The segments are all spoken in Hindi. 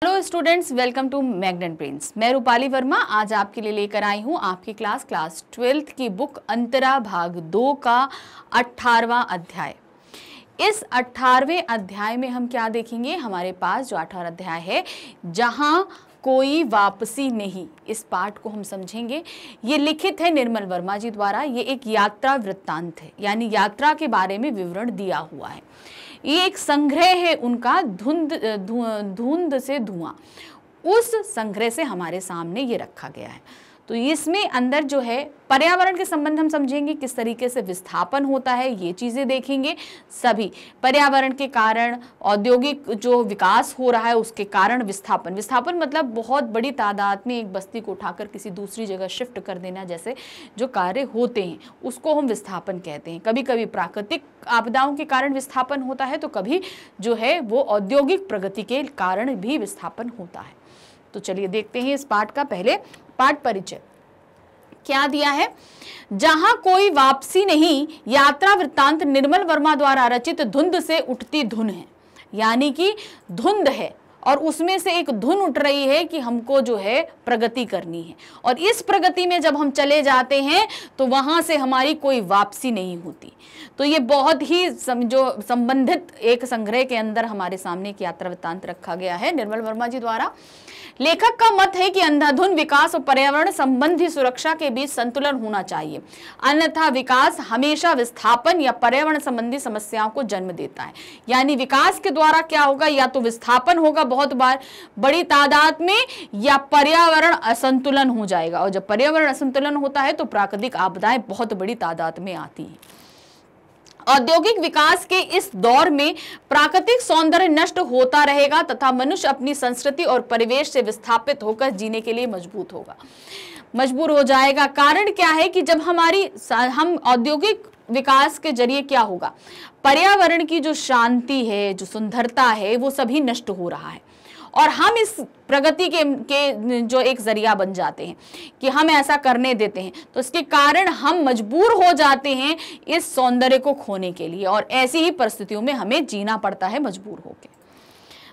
Hello students, welcome to Magnet Brains. मैं रूपाली वर्मा आज आपके लिए लेकर आई हूँ आपकी क्लास 12th की बुक अंतरा भाग 2 का 18वां अध्याय। इस 18वें अध्याय में हम क्या देखेंगे? हमारे पास जो 18वां अध्याय है, जहाँ कोई वापसी नहीं, इस पाठ को हम समझेंगे। ये लिखित है निर्मल वर्मा जी द्वारा। ये एक यात्रा वृत्तांत है, यानी यात्रा के बारे में विवरण दिया हुआ है। ये एक संग्रह है उनका, धुंध से धुआं। उस संग्रह से हमारे सामने ये रखा गया है। तो इसमें अंदर जो है पर्यावरण के संबंध हम समझेंगे, किस तरीके से विस्थापन होता है, ये चीज़ें देखेंगे। सभी पर्यावरण के कारण, औद्योगिक जो विकास हो रहा है उसके कारण विस्थापन मतलब बहुत बड़ी तादाद में एक बस्ती को उठाकर किसी दूसरी जगह शिफ्ट कर देना, जैसे जो कार्य होते हैं उसको हम विस्थापन कहते हैं। कभी कभी प्राकृतिक आपदाओं के कारण विस्थापन होता है, तो कभी जो है वो औद्योगिक प्रगति के कारण भी विस्थापन होता है। तो चलिए देखते हैं इस पाठ का पहले पाठ परिचय क्या दिया है। जहां कोई वापसी नहीं, यात्रा वृत्तांत निर्मल वर्मा द्वारा रचित धुंध से उठती धुन है। यानी कि धुंध है और उसमें से एक धुन उठ रही है कि हमको जो है प्रगति करनी है, और इस प्रगति में जब हम चले जाते हैं तो वहां से हमारी कोई वापसी नहीं होती। तो ये बहुत ही जो संबंधित एक संग्रह के अंदर हमारे सामने एक यात्रा वृत्तांत रखा गया है निर्मल वर्मा जी द्वारा। लेखक का मत है कि अंधाधुंध विकास और पर्यावरण संबंधी सुरक्षा के बीच संतुलन होना चाहिए, अन्यथा विकास हमेशा विस्थापन या पर्यावरण संबंधी समस्याओं को जन्म देता है। यानी विकास के द्वारा क्या होगा? या तो विस्थापन होगा बहुत बार बड़ी तादाद में, या पर्यावरण असंतुलन हो जाएगा। और जब पर्यावरण असंतुलन होता है तो प्राकृतिक आपदाएं बहुत बड़ी तादाद में आती हैं। औद्योगिक विकास के इस दौर में प्राकृतिक सौंदर्य नष्ट होता रहेगा तथा मनुष्य अपनी संस्कृति और परिवेश से विस्थापित होकर जीने के लिए मजबूर हो जाएगा। कारण क्या है कि जब हम औद्योगिक विकास के जरिए क्या होगा, पर्यावरण की जो शांति है, जो सुंदरता है, वो सभी नष्ट हो रहा है, और हम इस प्रगति के जो एक जरिया बन जाते हैं कि हम ऐसा करने देते हैं। तो इसके कारण हम मजबूर हो जाते हैं इस सौंदर्य को खोने के लिए, और ऐसी ही परिस्थितियों में हमें जीना पड़ता है मजबूर होकर।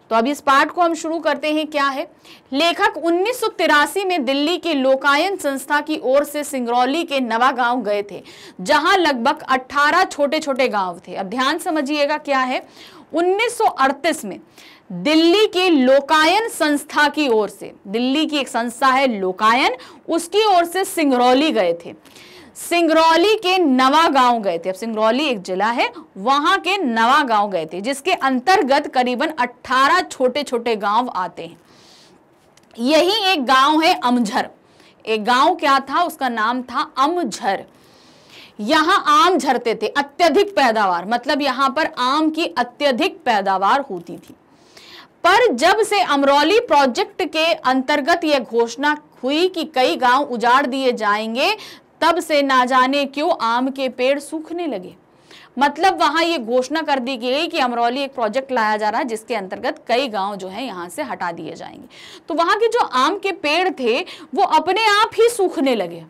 तो अब इस पाठ को हम शुरू करते हैं। क्या है? लेखक 1983 में दिल्ली के लोकायन संस्था की ओर से सिंगरौली के नवागांव गए थे, जहां लगभग 18 छोटे छोटे गांव थे। अब ध्यान समझिएगा क्या है। 1938 में दिल्ली के लोकायन संस्था की ओर से, दिल्ली की एक संस्था है लोकायन, उसकी ओर से सिंगरौली गए थे। सिंगरौली के नवागांव गए थे। अब सिंगरौली एक जिला है, वहां के नवागांव गए थे, जिसके अंतर्गत करीबन 18 छोटे छोटे गांव आते हैं। यही एक गांव है अमझर। एक गांव क्या था? उसका नाम था अमझर। यहां आम झरते थे, अत्यधिक पैदावार, मतलब यहां पर आम की अत्यधिक पैदावार होती थी। पर जब से अमरौली प्रोजेक्ट के अंतर्गत यह घोषणा हुई कि कई गांव उजाड़ दिए जाएंगे, तब से ना जाने क्यों आम के पेड़ सूखने लगे। मतलब वहां ये घोषणा कर दी गई कि अमरौली एक प्रोजेक्ट लाया जा रहा है जिसके अंतर्गत कई गांव जो है यहां से हटा दिए जाएंगे। तो वहां के जो आम के पेड़ थे वो अपने आप ही सूखने लगे।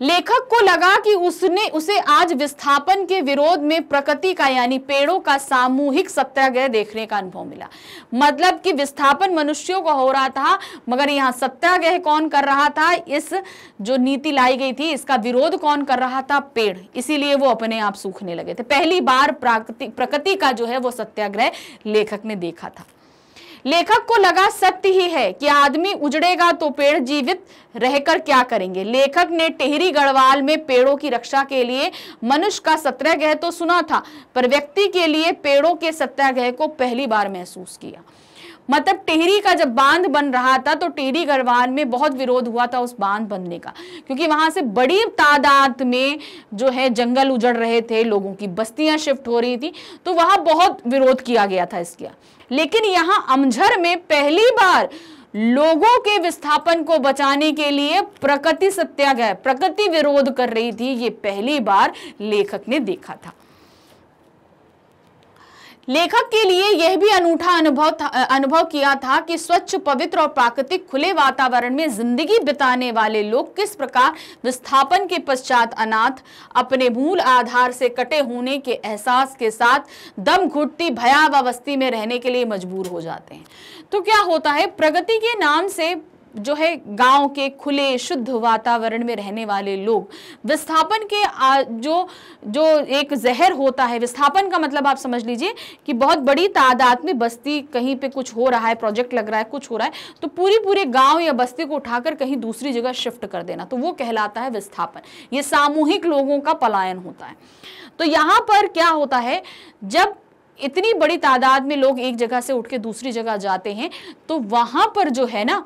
लेखक को लगा कि उसे आज विस्थापन के विरोध में प्रकृति का, यानी पेड़ों का सामूहिक सत्याग्रह देखने का अनुभव मिला। मतलब कि विस्थापन मनुष्यों को हो रहा था, मगर यहाँ सत्याग्रह कौन कर रहा था? इस जो नीति लाई गई थी इसका विरोध कौन कर रहा था? पेड़। इसीलिए वो अपने आप सूखने लगे थे। पहली बार प्रकृति का जो है वो सत्याग्रह लेखक ने देखा था। लेखक को लगा सत्य ही है कि आदमी उजड़ेगा तो पेड़ जीवित रहकर क्या करेंगे। लेखक ने टिहरी गढ़वाल में पेड़ों की रक्षा के लिए मनुष्य का सत्याग्रह तो सुना था, पर व्यक्ति के लिए पेड़ों के सत्याग्रह को पहली बार महसूस किया। मतलब टिहरी का जब बांध बन रहा था तो टिहरी गढ़वाल में बहुत विरोध हुआ था उस बांध बनने का, क्योंकि वहां से बड़ी तादाद में जो है जंगल उजड़ रहे थे, लोगों की बस्तियां शिफ्ट हो रही थी, तो वहां बहुत विरोध किया गया था इसका। लेकिन यहां अमझर में पहली बार लोगों के विस्थापन को बचाने के लिए प्रकृति सत्याग्रह, प्रकृति विरोध कर रही थी, ये पहली बार लेखक ने देखा था। लेखक के लिए यह भी अनूठा अनुभव किया था कि स्वच्छ, पवित्र और प्राकृतिक खुले वातावरण में जिंदगी बिताने वाले लोग किस प्रकार विस्थापन के पश्चात अनाथ, अपने मूल आधार से कटे होने के एहसास के साथ दम घुटती भयावह बस्ती में रहने के लिए मजबूर हो जाते हैं। तो क्या होता है, प्रगति के नाम से जो है गांव के खुले शुद्ध वातावरण में रहने वाले लोग विस्थापन के जो एक जहर होता है, विस्थापन का मतलब आप समझ लीजिए कि बहुत बड़ी तादाद में बस्ती, कहीं पे कुछ हो रहा है, प्रोजेक्ट लग रहा है, कुछ हो रहा है, तो पूरे गांव या बस्ती को उठाकर कहीं दूसरी जगह शिफ्ट कर देना, तो वो कहलाता है विस्थापन। ये सामूहिक लोगों का पलायन होता है। तो यहाँ पर क्या होता है, जब इतनी बड़ी तादाद में लोग एक जगह से उठ के दूसरी जगह जाते हैं, तो वहां पर जो है ना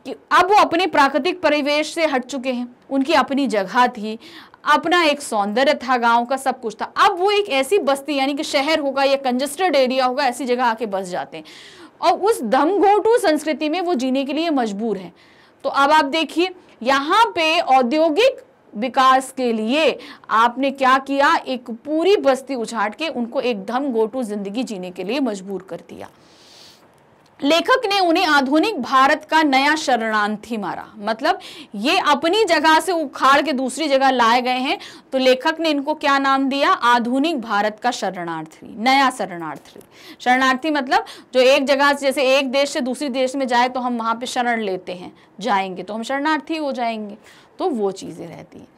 कि अब वो अपने प्राकृतिक परिवेश से हट चुके हैं, उनकी अपनी जगह थी, अपना एक सौंदर्य था, गांव का सब कुछ था। अब वो एक ऐसी बस्ती यानी कि शहर होगा या कंजेस्टेड एरिया होगा, ऐसी जगह आके बस जाते हैं और उस धमघोटू संस्कृति में वो जीने के लिए मजबूर है। तो अब आप देखिए यहाँ पे औद्योगिक विकास के लिए आपने क्या किया, एक पूरी बस्ती उछाट के उनको एक धमघोटू जिंदगी जीने के लिए मजबूर कर दिया। लेखक ने उन्हें आधुनिक भारत का नया शरणार्थी मारा, मतलब ये अपनी जगह से उखाड़ के दूसरी जगह लाए गए हैं, तो लेखक ने इनको क्या नाम दिया, आधुनिक भारत का शरणार्थी, नया शरणार्थी। शरणार्थी मतलब जो एक जगह से, जैसे एक देश से दूसरी देश में जाए तो हम वहां पे शरण लेते हैं, जाएंगे तो हम शरणार्थी हो जाएंगे, तो वो चीजें रहती हैं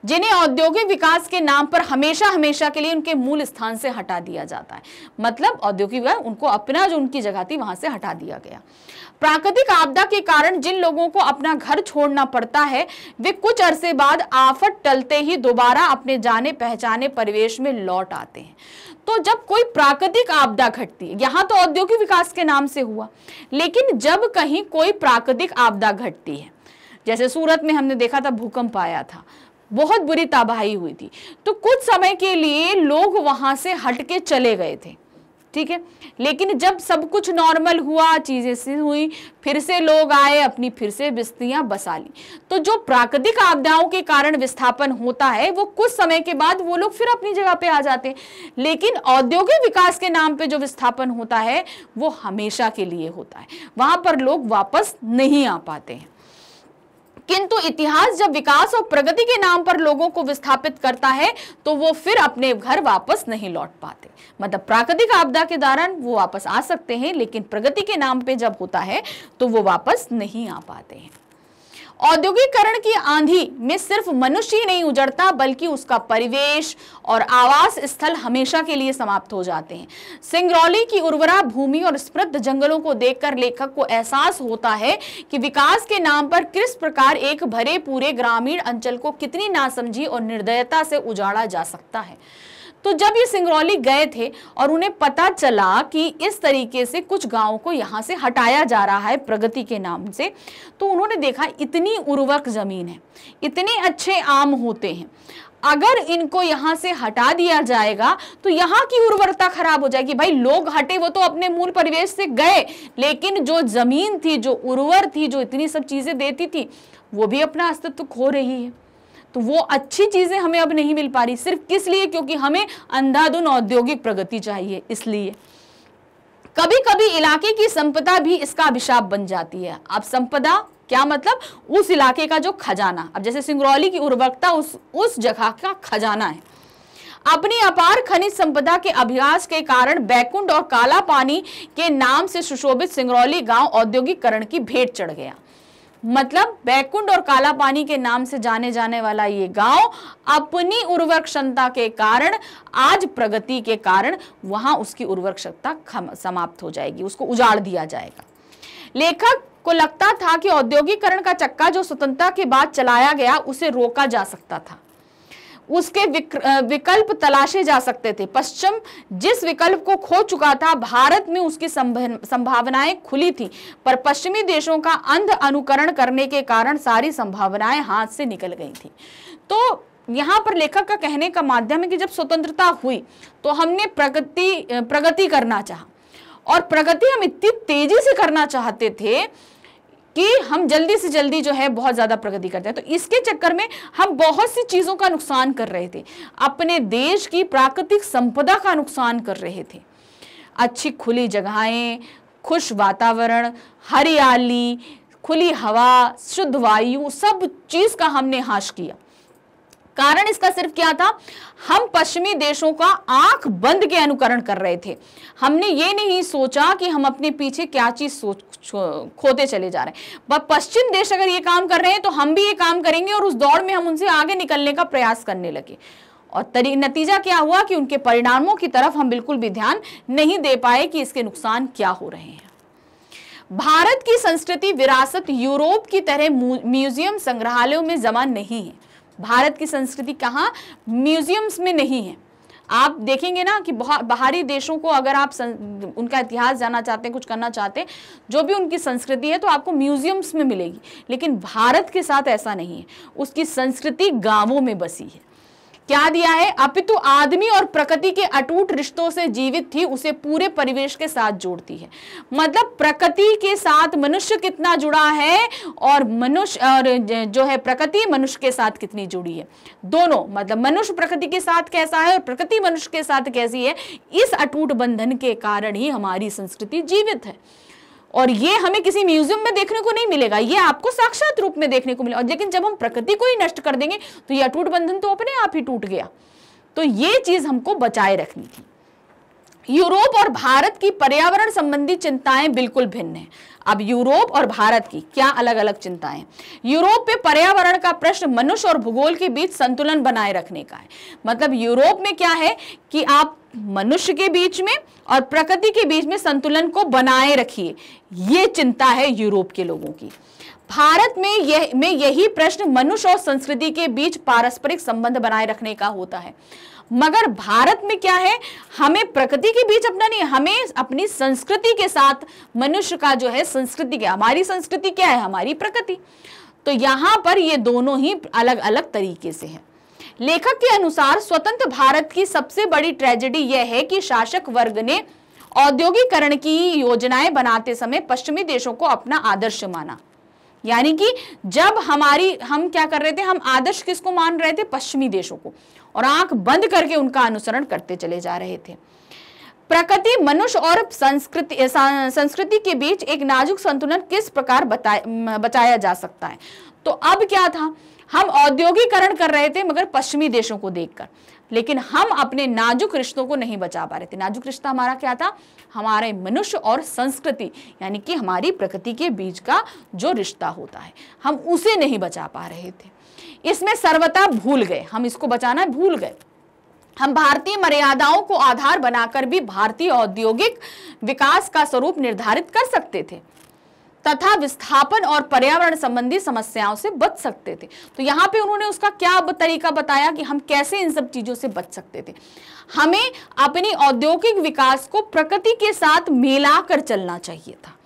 जिन्हें औद्योगिक विकास के नाम पर हमेशा के लिए उनके मूल स्थान से हटा दिया जाता है। मतलब औद्योगिक विकास, उनको अपना जो उनकी जगह थी वहां से हटा दिया गया। प्राकृतिक आपदा के कारण जिन लोगों को अपना घर छोड़ना पड़ता है, वे कुछ अरसे बाद आफत टलते ही दोबारा अपने जाने पहचाने परिवेश में लौट आते हैं। तो जब कोई प्राकृतिक आपदा घटती है, यहाँ तो औद्योगिक विकास के नाम से हुआ, लेकिन जब कहीं कोई प्राकृतिक आपदा घटती है, जैसे सूरत में हमने देखा था भूकंप आया था, बहुत बुरी तबाही हुई थी, तो कुछ समय के लिए लोग वहां से हट के चले गए थे, ठीक है। लेकिन जब सब कुछ नॉर्मल हुआ, चीजें सी हुई, फिर से लोग आए, अपनी फिर से बस्तियां बसा ली। तो जो प्राकृतिक आपदाओं के कारण विस्थापन होता है, वो कुछ समय के बाद वो लोग फिर अपनी जगह पे आ जाते हैं। लेकिन औद्योगिक विकास के नाम पे जो विस्थापन होता है वो हमेशा के लिए होता है, वहां पर लोग वापस नहीं आ पाते हैं। किंतु इतिहास जब विकास और प्रगति के नाम पर लोगों को विस्थापित करता है, तो वो फिर अपने घर वापस नहीं लौट पाते। मतलब प्राकृतिक आपदा के दौरान वो वापस आ सकते हैं, लेकिन प्रगति के नाम पे जब होता है तो वो वापस नहीं आ पाते हैं। औद्योगिकरण की आंधी में सिर्फ मनुष्य ही नहीं उजड़ता, बल्कि उसका परिवेश और आवास स्थल हमेशा के लिए समाप्त हो जाते हैं। सिंगरौली की उर्वरा भूमि और समृद्ध जंगलों को देखकर लेखक को एहसास होता है कि विकास के नाम पर किस प्रकार एक भरे पूरे ग्रामीण अंचल को कितनी नासमझी और निर्दयता से उजाड़ा जा सकता है। तो जब ये सिंगरौली गए थे और उन्हें पता चला कि इस तरीके से कुछ गांवों को यहाँ से हटाया जा रहा है प्रगति के नाम से, तो उन्होंने देखा इतनी उर्वरक जमीन है, इतने अच्छे आम होते हैं, अगर इनको यहाँ से हटा दिया जाएगा तो यहाँ की उर्वरता खराब हो जाएगी। भाई लोग हटे, वो तो अपने मूल परिवेश से गए, लेकिन जो जमीन थी, जो उर्वर थी, जो इतनी सब चीजें देती थी, वो भी अपना अस्तित्व खो रही है। तो वो अच्छी चीजें हमें अब नहीं मिल पा रही, सिर्फ किस लिए, क्योंकि हमें अंधाधुन औद्योगिक प्रगति चाहिए। इसलिए कभी कभी इलाके की संपदा भी इसका अभिशाप बन जाती है। अब संपदा क्या मतलब, उस इलाके का जो खजाना, अब जैसे सिंगरौली की उर्वरकता उस जगह का खजाना है। अपनी अपार खनिज संपदा के अभ्यास के कारण बैकुंठ और काला पानी के नाम से सुशोभित सिंगरौली गांव औद्योगिकरण की भेंट चढ़ गया। मतलब बैकुंठ और काला पानी के नाम से जाने जाने वाला ये गांव अपनी उर्वरक क्षमता के कारण, आज प्रगति के कारण वहां उसकी उर्वरक क्षमता समाप्त हो जाएगी, उसको उजाड़ दिया जाएगा। लेखक को लगता था कि औद्योगिकरण का चक्का जो स्वतंत्रता के बाद चलाया गया, उसे रोका जा सकता था, उसके विकल्प तलाशे जा सकते थे। पश्चिम जिस विकल्प को खो चुका था, भारत में उसकी संभावनाएं खुली थी, पर पश्चिमी देशों का अंध अनुकरण करने के कारण सारी संभावनाएं हाथ से निकल गई थी। तो यहाँ पर लेखक का कहने का माध्यम है कि जब स्वतंत्रता हुई तो हमने प्रगति करना चाहा, और प्रगति हम इतनी तेजी से करना चाहते थे कि हम जल्दी से जल्दी जो है बहुत ज्यादा प्रगति करते हैं। तो इसके चक्कर में हम बहुत सी चीजों का नुकसान कर रहे थे, अपने देश की प्राकृतिक संपदा का नुकसान कर रहे थे। अच्छी खुली जगहें, खुश वातावरण, हरियाली, खुली हवा, शुद्ध वायु, सब चीज का हमने हाश किया। कारण इसका सिर्फ क्या था, हम पश्चिमी देशों का आंख बंद के अनुकरण कर रहे थे। हमने ये नहीं सोचा कि हम अपने पीछे क्या चीज खोते चले जा रहे हैं। पश्चिम देश अगर ये काम कर रहे हैं तो हम भी ये काम करेंगे, और उस दौड़ में हम उनसे आगे निकलने का प्रयास करने लगे। और नतीजा क्या हुआ कि उनके परिणामों की तरफ हम बिल्कुल भी ध्यान नहीं दे पाए कि इसके नुकसान क्या हो रहे हैं। भारत की संस्कृति विरासत यूरोप की तरह म्यूजियम संग्रहालयों में जमा नहीं है। भारत की संस्कृति कहाँ, म्यूजियम्स में नहीं है। आप देखेंगे ना कि बाहरी देशों को अगर आप उनका इतिहास जानना चाहते हैं, कुछ करना चाहते हैं, जो भी उनकी संस्कृति है तो आपको म्यूजियम्स में मिलेगी। लेकिन भारत के साथ ऐसा नहीं है, उसकी संस्कृति गांवों में बसी है। क्या दिया है, अपितु आदमी और प्रकृति के अटूट रिश्तों से जीवित थी, उसे पूरे परिवेश के साथ जोड़ती है। मतलब प्रकृति के साथ मनुष्य कितना जुड़ा है, और मनुष्य और जो है प्रकृति मनुष्य के साथ कितनी जुड़ी है, दोनों, मतलब मनुष्य प्रकृति के साथ कैसा है और प्रकृति मनुष्य के साथ कैसी है, इस अटूट बंधन के कारण ही हमारी संस्कृति जीवित है। और ये हमें किसी म्यूजियम में देखने को नहीं मिलेगा, ये आपको साक्षात रूप में देखने को मिलेगा। और लेकिन जब हम प्रकृति को ही नष्ट कर देंगे तो ये अटूट बंधन तो अपने आप ही टूट गया। तो ये चीज हमको बचाए रखनी थी। यूरोप और भारत की पर्यावरण संबंधी चिंताएं बिल्कुल भिन्न हैं। अब यूरोप और भारत की क्या अलग अलग चिंताएं। यूरोप में पर्यावरण का प्रश्न मनुष्य और भूगोल के बीच संतुलन बनाए रखने का है। मतलब यूरोप में क्या है कि आप मनुष्य के बीच में और प्रकृति के बीच में संतुलन को बनाए रखिए, ये चिंता है यूरोप के लोगों की। भारत में यही प्रश्न मनुष्य और संस्कृति के बीच पारस्परिक संबंध बनाए रखने का होता है। मगर भारत में क्या है, हमें प्रकृति के बीच अपना नहीं, हमें अपनी संस्कृति के साथ मनुष्य का जो है संस्कृति क्या, हमारी संस्कृति क्या है, हमारी प्रकृति। तो यहां पर ये दोनों ही अलग अलग तरीके से है। लेखक के अनुसार स्वतंत्र भारत की सबसे बड़ी ट्रेजेडी यह है कि शासक वर्ग ने औद्योगिकरण की योजनाएं बनाते समय पश्चिमी देशों को अपना आदर्श माना। यानी कि जब हम क्या कर रहे थे, हम आदर्श किसको मान रहे थे, पश्चिमी देशों को, और आंख बंद करके उनका अनुसरण करते चले जा रहे थे। प्रकृति, मनुष्य और संस्कृति के बीच एक नाजुक संतुलन किस प्रकार बचाया जा सकता है। तो अब क्या था, हम औद्योगिकरण कर रहे थे मगर पश्चिमी देशों को देखकर, लेकिन हम अपने नाजुक रिश्तों को नहीं बचा पा रहे थे। नाजुक रिश्ता हमारा क्या था, हमारे मनुष्य और संस्कृति यानी कि हमारी प्रकृति के बीच का जो रिश्ता होता है, हम उसे नहीं बचा पा रहे थे। इसमें सर्वथा भूल गए, हम इसको बचाना भूल गए। हम भारतीय मर्यादाओं को आधार बनाकर भी भारतीय औद्योगिक विकास का स्वरूप निर्धारित कर सकते थे तथा विस्थापन और पर्यावरण संबंधी समस्याओं से बच सकते थे। तो यहाँ पे उन्होंने उसका क्या तरीका बताया कि हम कैसे इन सब चीजों से बच सकते थे। हमें अपनी औद्योगिक विकास को प्रकृति के साथ मिलाकर चलना चाहिए था,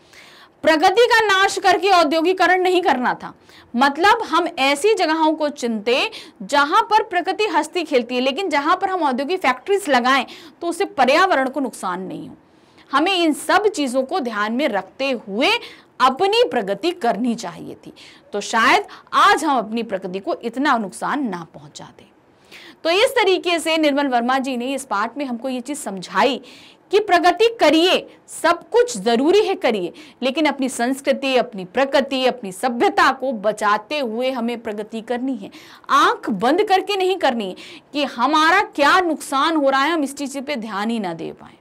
प्रगति का नाश करके औद्योगिकरण नहीं करना था। मतलब हम ऐसी जगहों को चुनते जहां पर प्रकृति हंसती खेलती है, लेकिन जहां पर हम औद्योगिक फैक्ट्रीज लगाएं तो उससे पर्यावरण को नुकसान नहीं हो। हमें इन सब चीजों को ध्यान में रखते हुए अपनी प्रगति करनी चाहिए थी, तो शायद आज हम अपनी प्रगति को इतना नुकसान ना पहुंचाते। तो इस तरीके से निर्मल वर्मा जी ने इस पाठ में हमको ये चीज समझाई कि प्रगति करिए, सब कुछ जरूरी है करिए, लेकिन अपनी संस्कृति, अपनी प्रकृति, अपनी सभ्यता को बचाते हुए हमें प्रगति करनी है। आंख बंद करके नहीं करनी है कि हमारा क्या नुकसान हो रहा है, हम इस चीज पे ध्यान ही ना दे पाए।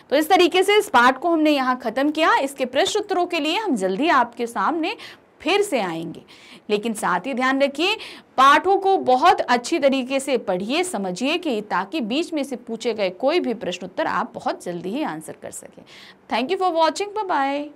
तो इस तरीके से इस पाठ को हमने यहाँ खत्म किया। इसके प्रश्न उत्तरों के लिए हम जल्दी आपके सामने फिर से आएंगे, लेकिन साथ ही ध्यान रखिए पाठों को बहुत अच्छी तरीके से पढ़िए, समझिए कि ताकि बीच में से पूछे गए कोई भी प्रश्न उत्तर आप बहुत जल्दी ही आंसर कर सकें। Thank you for watching, bye bye.